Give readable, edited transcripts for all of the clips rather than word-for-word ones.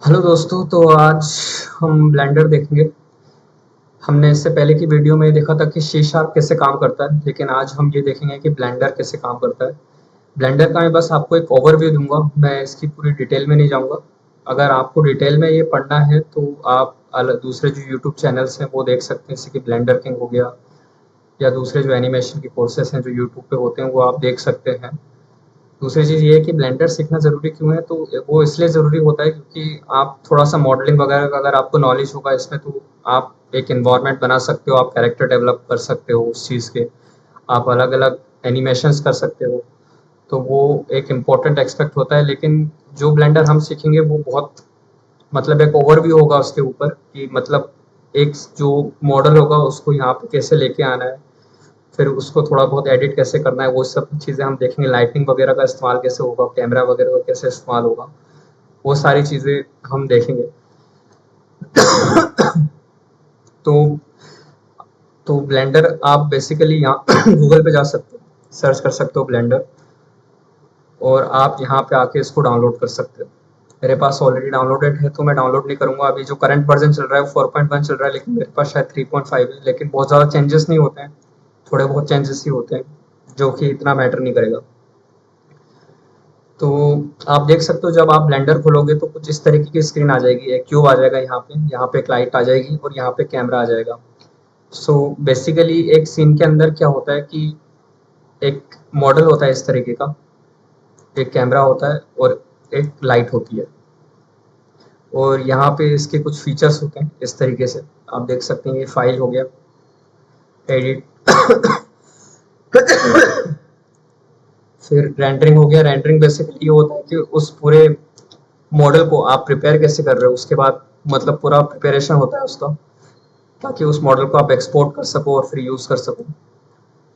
Hello दोस्तों, तो आज हम ब्लेंडर देखेंगे। हमने इससे पहले की वीडियो में देखा था कि सी शार्प कैसे काम करता है, लेकिन आज हम ये देखेंगे कि ब्लेंडर कैसे काम करता है। ब्लेंडर का मैं बस आपको एक ओवरव्यू दूंगा, मैं इसकी पूरी डिटेल में नहीं जाऊंगा। अगर आपको डिटेल में ये पढ़ना है तो आप दूसरे जो यूट्यूब चैनल्स हैं वो देख सकते हैं, जैसे कि ब्लेंडर किंग हो गया, या दूसरे जो एनिमेशन के कोर्सेस हैं जो यूट्यूब पे होते हैं वो आप देख सकते हैं। दूसरी चीज़ ये है कि ब्लेंडर सीखना ज़रूरी क्यों है, तो वो इसलिए ज़रूरी होता है क्योंकि आप थोड़ा-सा मॉडलिंग वगैरह का अगर आपको नॉलेज होगा इसमें, तो आप एक एनवायरनमेंट बना सकते हो, आप कैरेक्टर डेवलप कर सकते हो उस चीज़ के, आप अलग-अलग एनिमेशंस कर सकते हो। तो वो एक इम्पोर्टेंट एस्पेक्ट होता है, लेकिन जो ब्लेंडर हम सीखेंगे वो बहुत मतलब एक ओवरव्यू होगा उसके ऊपर कि मतलब एक जो मॉडल होगा उसको यहाँ पे कैसे लेके आना है, फिर उसको थोड़ा बहुत एडिट कैसे करना है, वो सब चीज़ें हम देखेंगे। लाइटिंग वगैरह का इस्तेमाल कैसे होगा, कैमरा वगैरह का कैसे इस्तेमाल होगा, वो सारी चीज़ें हम देखेंगे। तो ब्लेंडर आप बेसिकली यहाँ गूगल पे जा सकते हो, सर्च कर सकते हो ब्लेंडर, और आप यहाँ पे आके इसको डाउनलोड कर सकते हो। मेरे पास ऑलरेडी डाउनलोडेड है तो मैं डाउनलोड नहीं करूँगा। अभी जो करंट वर्जन चल रहा है वो 4.1 चल रहा है, लेकिन मेरे पास शायद 3.5 है, लेकिन बहुत ज़्यादा चेंजेस नहीं होते हैं, थोड़े बहुत चेंजेस ही होते हैं जो कि इतना मैटर नहीं करेगा। तो आप देख सकते हो जब आप ब्लेंडर खोलोगे तो कुछ इस तरीके की स्क्रीन आ जाएगी, एक क्यूब आ जाएगा, यहाँ पे एक लाइट आ जाएगी और यहाँ पे कैमरा आ जाएगा। सो बेसिकली एक सीन के अंदर क्या होता है कि एक मॉडल होता है इस तरीके का, एक कैमरा होता है और एक लाइट होती है, और यहाँ पे इसके कुछ फीचर्स होते हैं इस तरीके से। आप देख सकते हैं ये फाइल हो गया, एडिट, फिर रेंडरिंग हो गया। रेंडरिंग बेसिकली ये होता है कि उस पूरे मॉडल को आप प्रिपेयर कैसे कर रहे हो, उसके बाद मतलब पूरा प्रिपरेशन होता है उसका, ताकि उस मॉडल को आप एक्सपोर्ट कर सको और फिर यूज़ कर सको।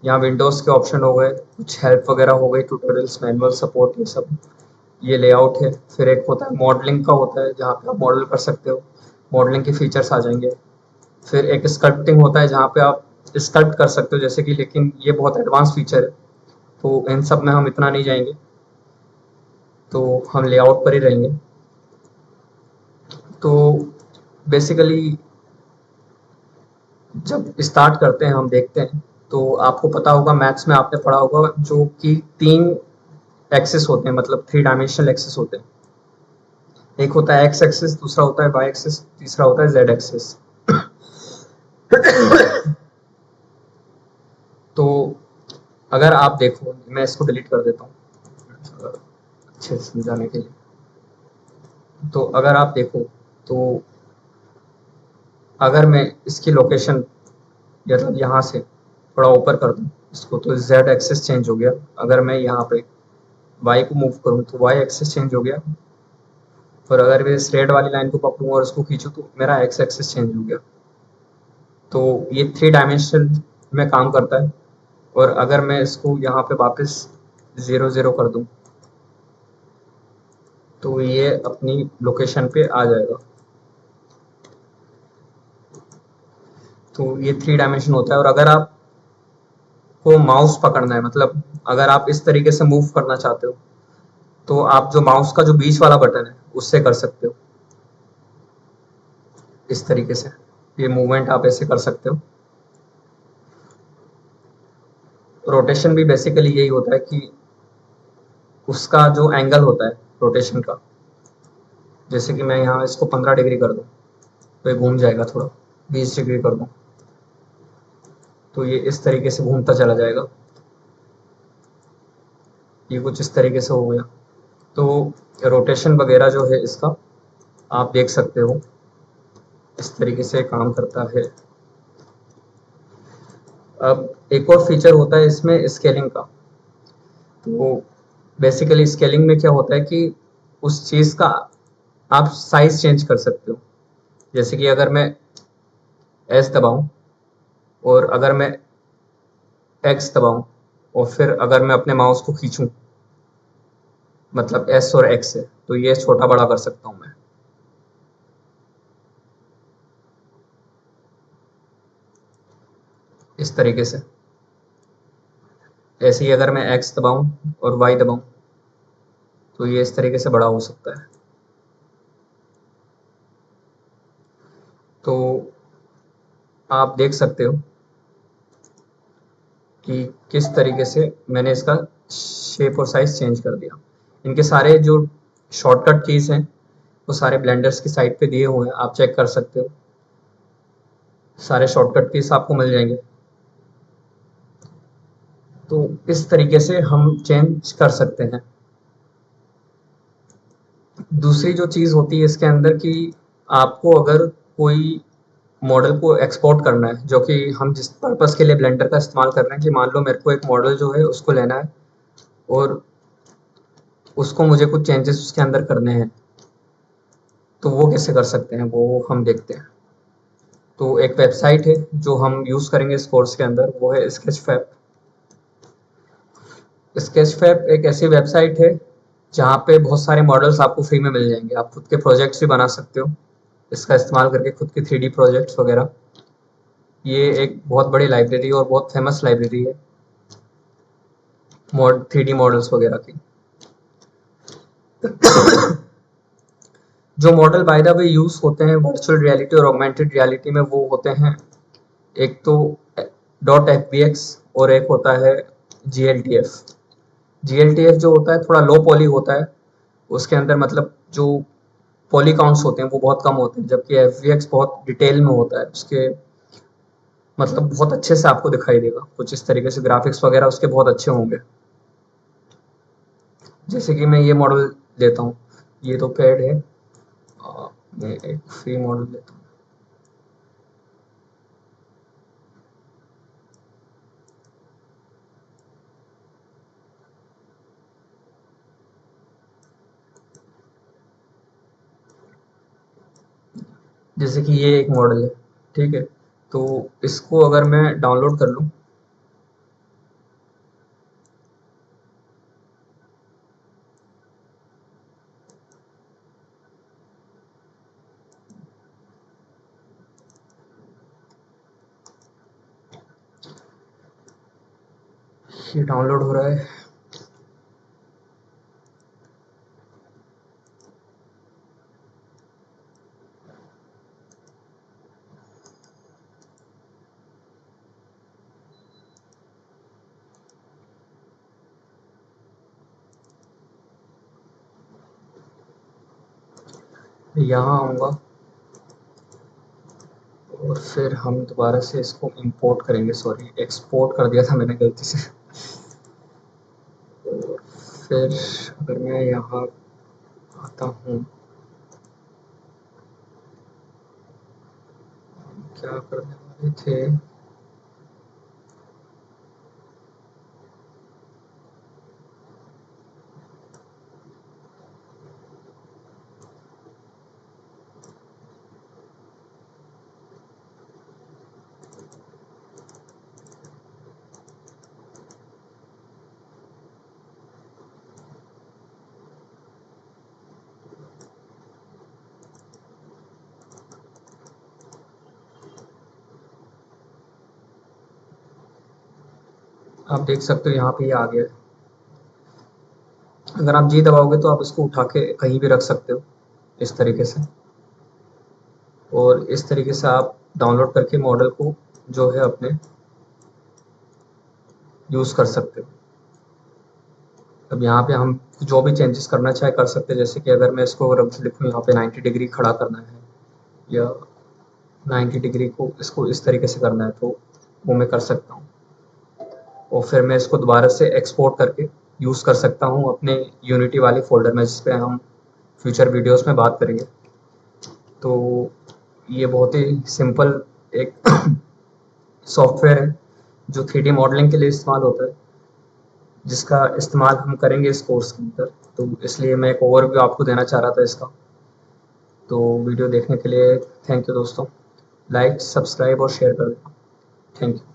यहाँ विंडोज़ के ऑप्शन हो गए, कुछ हेल्प वगैरह हो गई, ट्यूटोरियल्स, मैनुअल सपोर्ट, ये सब। ये लेआउट है। फिर एक होता है मॉडलिंग का, होता है जहाँ पे आप मॉडल कर सकते हो, मॉडलिंग के फीचर्स आ जाएंगे। फिर एक स्कल्पटिंग होता है जहाँ पे आप स्कल्प्ट कर सकते हो, जैसे कि, लेकिन ये बहुत एडवांस फीचर है तो इन सब में हम इतना नहीं जाएंगे, तो हम लेआउट पर ही रहेंगे। तो बेसिकली जब स्टार्ट करते हैं हम देखते हैं, तो आपको पता होगा, मैथ्स में आपने पढ़ा होगा जो कि 3 एक्सिस होते हैं, मतलब 3 डायमेंशनल एक्सिस होते हैं। एक होता है एक्स एक्सिस, दूसरा होता है वाई एक्सिस, तीसरा होता है जेड एक्सिस। तो अगर आप देखो, मैं इसको डिलीट कर देता हूँ अच्छे से समझाने के लिए। तो अगर आप देखो, तो अगर मैं इसकी लोकेशन मतलब यहाँ से थोड़ा ऊपर कर दूँ इसको, तो जेड एक्सिस चेंज हो गया। अगर मैं यहाँ पे वाई को मूव करूँ तो वाई एक्सिस चेंज हो गया, और अगर मैं इस रेड वाली लाइन को पकड़ूँ और इसको खींचूँ तो मेरा एक्स एक्सिस चेंज हो गया। तो ये 3 डायमेंशन में काम करता है। और अगर मैं इसको यहाँ पे वापस 0 0 कर दूँ तो ये अपनी लोकेशन पे आ जाएगा। तो ये 3 डायमेंशन होता है। और अगर आपको माउस पकड़ना है, मतलब अगर आप इस तरीके से मूव करना चाहते हो, तो आप जो माउस का जो बीच वाला बटन है उससे कर सकते हो, इस तरीके से ये मूवमेंट आप ऐसे कर सकते हो। रोटेशन भी बेसिकली यही होता है कि उसका जो एंगल होता है रोटेशन का, जैसे कि मैं यहाँ इसको 15 डिग्री कर दूँ तो ये घूम जाएगा, थोड़ा 20 डिग्री कर दूँ तो ये इस तरीके से घूमता चला जाएगा। ये कुछ इस तरीके से हो गया। तो रोटेशन वगैरह जो है इसका, आप देख सकते हो इस तरीके से काम करता है। अब एक और फीचर होता है इसमें स्केलिंग का। तो बेसिकली स्केलिंग में क्या होता है कि उस चीज़ का आप साइज चेंज कर सकते हो। जैसे कि अगर मैं एस दबाऊं और अगर मैं एक्स दबाऊं और फिर अगर मैं अपने माउस को खींचूं, मतलब एस और एक्स से, तो ये छोटा बड़ा कर सकता हूं मैं, इस तरीके से। ऐसे ही अगर मैं एक्स दबाऊं और वाई दबाऊं तो ये इस तरीके से बड़ा हो सकता है। तो आप देख सकते हो कि किस तरीके से मैंने इसका शेप और साइज चेंज कर दिया। इनके सारे जो शॉर्टकट कीज हैं वो सारे ब्लेंडर्स की साइट पे दिए हुए हैं, आप चेक कर सकते हो। सारे शॉर्टकट कीज आपको मिल जाएंगे। तो इस तरीके से हम चेंज कर सकते हैं। दूसरी जो चीज़ होती है इसके अंदर कि आपको अगर कोई मॉडल को एक्सपोर्ट करना है, जो कि हम जिस पर्पस के लिए ब्लेंडर का इस्तेमाल कर रहे हैं, कि मान लो मेरे को एक मॉडल जो है उसको लेना है और उसको मुझे कुछ चेंजेस उसके अंदर करने हैं, तो वो कैसे कर सकते हैं वो हम देखते हैं। तो एक वेबसाइट है जो हम यूज़ करेंगे इस कोर्स के अंदर, वो है स्केचफैब। स्केचफैब एक ऐसी वेबसाइट है जहाँ पे बहुत सारे मॉडल्स आपको फ्री में मिल जाएंगे। आप खुद के प्रोजेक्ट्स भी बना सकते हो इसका इस्तेमाल करके, खुद के 3D प्रोजेक्ट्स वगैरह। ये एक बहुत बड़ी लाइब्रेरी और बहुत फेमस लाइब्रेरी है 3D मॉडल्स वगैरह की। जो model by the way use होते हैं वर्चुअल रियलिटी और ऑगमेंटेड रियलिटी में, वो होते हैं एक तो .fbx और एक होता है GLTF। GLTF जो होता है थोड़ा लो पॉली होता है, उसके अंदर मतलब जो पॉली काउंट्स होते हैं वो बहुत कम होते हैं, जबकि FBX बहुत डिटेल में होता है। उसके मतलब बहुत अच्छे से आपको दिखाई देगा, कुछ इस तरीके से ग्राफिक्स वगैरह उसके बहुत अच्छे होंगे। जैसे कि मैं ये मॉडल लेता हूँ, ये तो पेड है, मैं एक फ्री मॉडल लेता हूँ। जैसे कि ये एक मॉडल है, ठीक है। तो इसको अगर मैं डाउनलोड कर लूँ, ये डाउनलोड हो रहा है। यहाँ आऊँगा और फिर हम दोबारा से इसको इंपोर्ट करेंगे, सॉरी एक्सपोर्ट कर दिया था मैंने गलती से। और फिर अगर मैं यहाँ आता हूँ, क्या करने वाले थे, आप देख सकते हो यहाँ पे ये आ गया है। अगर आप जी दबाओगे तो आप इसको उठा के कहीं भी रख सकते हो इस तरीके से, और इस तरीके से आप डाउनलोड करके मॉडल को जो है अपने यूज़ कर सकते हो। अब यहाँ पे हम जो भी चेंजेस करना चाहे कर सकते हैं। जैसे कि अगर मैं इसको अगर लिखूँ यहाँ पे 90 डिग्री खड़ा करना है, या 90 डिग्री को इसको इस तरीके से करना है, तो वो मैं कर सकता हूँ। और फिर मैं इसको दोबारा से एक्सपोर्ट करके यूज़ कर सकता हूँ अपने यूनिटी वाले फ़ोल्डर में, जिस पे हम फ्यूचर वीडियोस में बात करेंगे। तो ये बहुत ही सिंपल एक सॉफ्टवेयर है जो 3D मॉडलिंग के लिए इस्तेमाल होता है, जिसका इस्तेमाल हम करेंगे इस कोर्स के अंदर। तो इसलिए मैं एक ओवरव्यू आपको देना चाह रहा था इसका। तो वीडियो देखने के लिए थैंक यू दोस्तों। लाइक, सब्सक्राइब और शेयर कर देना। Thank you.